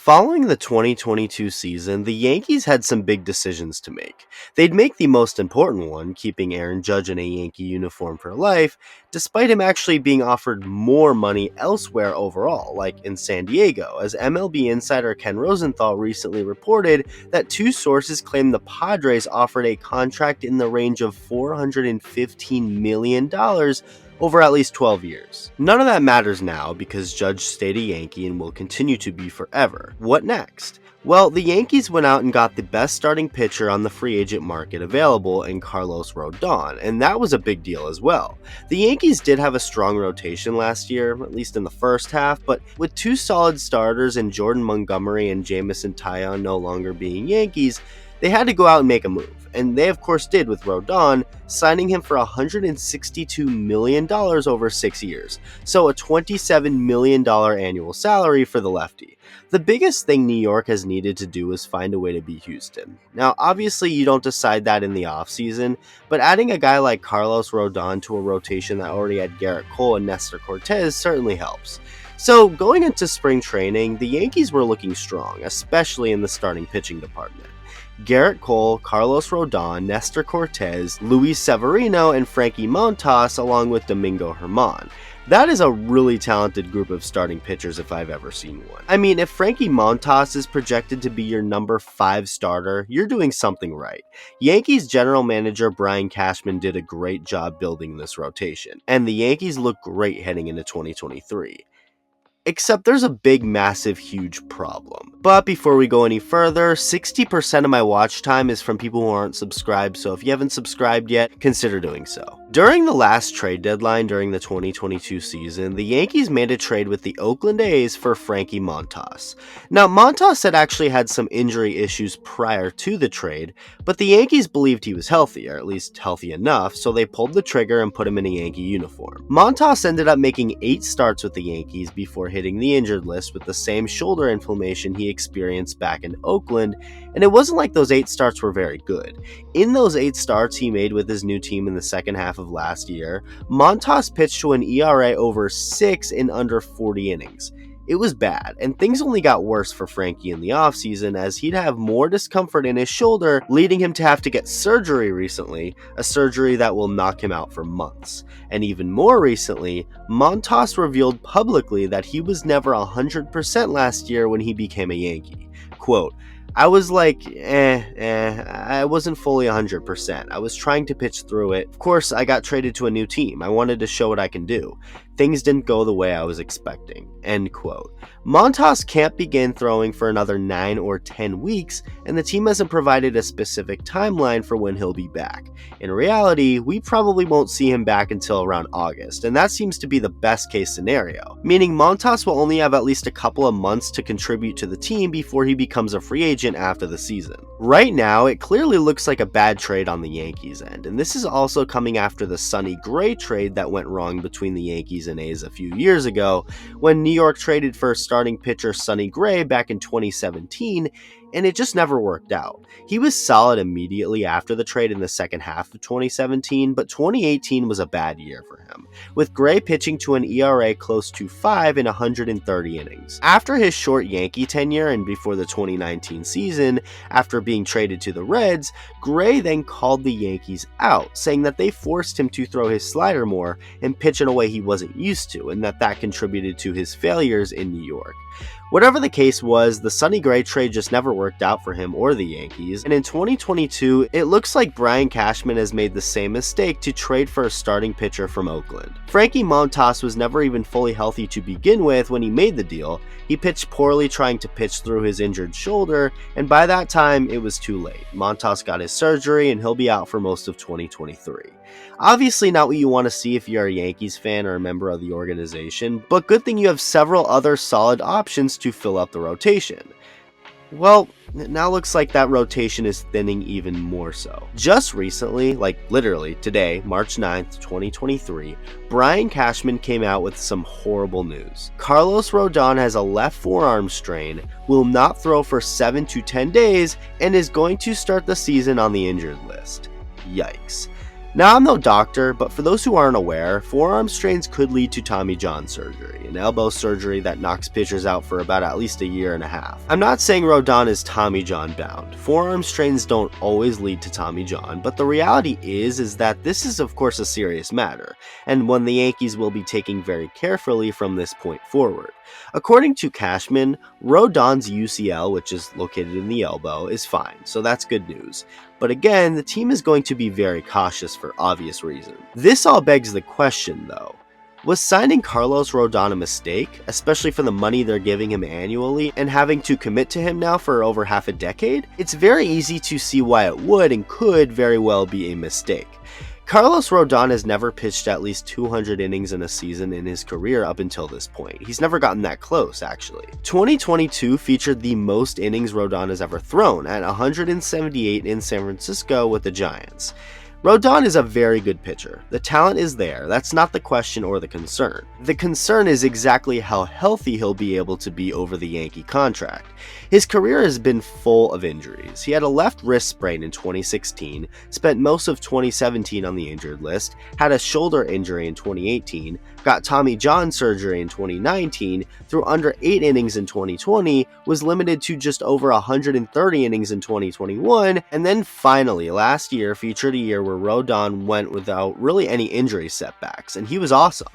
Following the 2022 season, the Yankees had some big decisions to make. They'd make the most important one, keeping Aaron Judge in a Yankee uniform for life, despite him actually being offered more money elsewhere overall, like in San Diego, as MLB insider Ken Rosenthal recently reported that two sources claim the Padres offered a contract in the range of $415 million over at least 12 years. None of that matters now because Judge stayed a Yankee and will continue to be forever. What next? Well, the Yankees went out and got the best starting pitcher on the free agent market available in Carlos Rodon, and that was a big deal as well. The Yankees did have a strong rotation last year, at least in the first half, but with two solid starters in Jordan Montgomery and Jamison Tyone no longer being Yankees, they had to go out and make a move, and they of course did with Rodon, signing him for $162 million over 6 years, so a $27 million annual salary for the lefty. The biggest thing New York has needed to do is find a way to beat Houston. Now, obviously you don't decide that in the offseason, but adding a guy like Carlos Rodon to a rotation that already had Garrett Cole and Nestor Cortez certainly helps. So, going into spring training, the Yankees were looking strong, especially in the starting pitching department. Garrett Cole, Carlos Rodon, Nestor Cortez, Luis Severino, and Frankie Montas, along with Domingo Germán. That is a really talented group of starting pitchers if I've ever seen one. I mean, if Frankie Montas is projected to be your number 5 starter, you're doing something right. Yankees general manager Brian Cashman did a great job building this rotation, and the Yankees look great heading into 2023. Except there's a big, massive, huge problem. But before we go any further, 60% of my watch time is from people who aren't subscribed, so if you haven't subscribed yet, consider doing so. During the last trade deadline during the 2022 season, the Yankees made a trade with the Oakland A's for Frankie Montas. Now, Montas had actually had some injury issues prior to the trade, but the Yankees believed he was healthy, or at least healthy enough, so they pulled the trigger and put him in a Yankee uniform. Montas ended up making 8 starts with the Yankees before hitting the injured list with the same shoulder inflammation he experienced back in Oakland, and it wasn't like those 8 starts were very good. In those 8 starts he made with his new team in the second half of last year, Montas pitched to an ERA over 6 in under 40 innings. It was bad, and things only got worse for Frankie in the offseason as he'd have more discomfort in his shoulder, leading him to have to get surgery recently, a surgery that will knock him out for months. And even more recently, Montas revealed publicly that he was never 100% last year when he became a Yankee. Quote, I was like, I wasn't fully 100%. I was trying to pitch through it. Of course, I got traded to a new team. I wanted to show what I can do. Things didn't go the way I was expecting. End quote. Montas can't begin throwing for another 9 or 10 weeks, and the team hasn't provided a specific timeline for when he'll be back. In reality, we probably won't see him back until around August, and that seems to be the best case scenario, meaning Montas will only have at least a couple of months to contribute to the team before he becomes a free agent after the season. Right now, it clearly looks like a bad trade on the Yankees' end, and this is also coming after the Sonny Gray trade that went wrong between the Yankees and A's a few years ago, when New York traded for starting pitcher Sonny Gray back in 2017, and it just never worked out. He was solid immediately after the trade in the second half of 2017, but 2018 was a bad year for him, with Gray pitching to an ERA close to 5 in 130 innings. After his short Yankee tenure and before the 2019 season, after being traded to the Reds, Gray then called the Yankees out, saying that they forced him to throw his slider more and pitch in a way he wasn't used to, and that contributed to his failures in New York. Whatever the case was, the Sonny Gray trade just never worked out for him or the Yankees, and in 2022, it looks like Brian Cashman has made the same mistake to trade for a starting pitcher from Oakland. Frankie Montas was never even fully healthy to begin with when he made the deal. He pitched poorly trying to pitch through his injured shoulder, and by that time, it was too late. Montas got his surgery, and he'll be out for most of 2023. Obviously not what you want to see if you're a Yankees fan or a member of the organization, but good thing you have several other solid options to fill up the rotation. Well, it now looks like that rotation is thinning even more so. Just recently, like literally today, March 9th, 2023, Brian Cashman came out with some horrible news. Carlos Rodon has a left forearm strain, will not throw for 7 to 10 days, and is going to start the season on the injured list. Yikes. Now, I'm no doctor, but for those who aren't aware, forearm strains could lead to Tommy John surgery, an elbow surgery that knocks pitchers out for about at least a year and a half. I'm not saying Rodon is Tommy John bound. Forearm strains don't always lead to Tommy John, but the reality is that this is of course a serious matter, and one the Yankees will be taking very carefully from this point forward. According to Cashman, Rodon's UCL, which is located in the elbow, is fine, so that's good news. But again, the team is going to be very cautious for obvious reasons. This all begs the question though. Was signing Carlos Rodon a mistake, especially for the money they're giving him annually and having to commit to him now for over half a decade? It's very easy to see why it would and could very well be a mistake. Carlos Rodon has never pitched at least 200 innings in a season in his career up until this point. He's never gotten that close, actually. 2022 featured the most innings Rodon has ever thrown, at 178 in San Francisco with the Giants. Rodon is a very good pitcher. The talent is there, that's not the question or the concern. The concern is exactly how healthy he'll be able to be over the Yankee contract. His career has been full of injuries. He had a left wrist sprain in 2016, spent most of 2017 on the injured list, had a shoulder injury in 2018, got Tommy John surgery in 2019, threw under 8 innings in 2020, was limited to just over 130 innings in 2021, and then finally last year featured a year where Rodon went without really any injury setbacks, and he was awesome.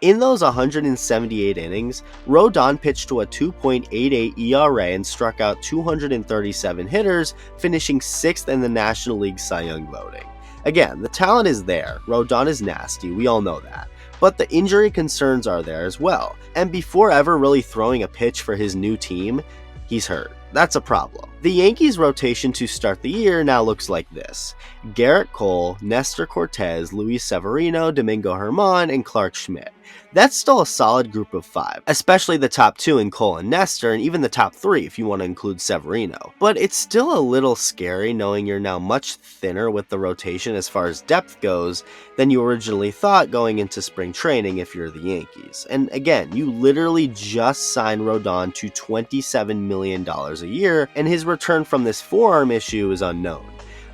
In those 178 innings, Rodon pitched to a 2.88 ERA and struck out 237 hitters, finishing 6th in the National League Cy Young voting. Again, the talent is there, Rodon is nasty, we all know that. But the injury concerns are there as well, and before ever really throwing a pitch for his new team, he's hurt. That's a problem. The Yankees' rotation to start the year now looks like this: Garrett Cole, Nestor Cortez, Luis Severino, Domingo Germán, and Clark Schmidt. That's still a solid group of 5, especially the top 2 in Cole and Nestor, and even the top 3 if you want to include Severino. But it's still a little scary knowing you're now much thinner with the rotation as far as depth goes than you originally thought going into spring training if you're the Yankees. And again, you literally just signed Rodon to $27 million a year, and his return from this forearm issue is unknown.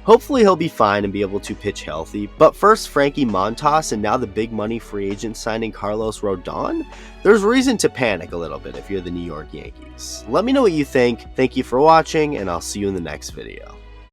Hopefully he'll be fine and be able to pitch healthy, but first Frankie Montas and now the big money free agent signing Carlos Rodon? There's reason to panic a little bit if you're the New York Yankees. Let me know what you think, thank you for watching, and I'll see you in the next video.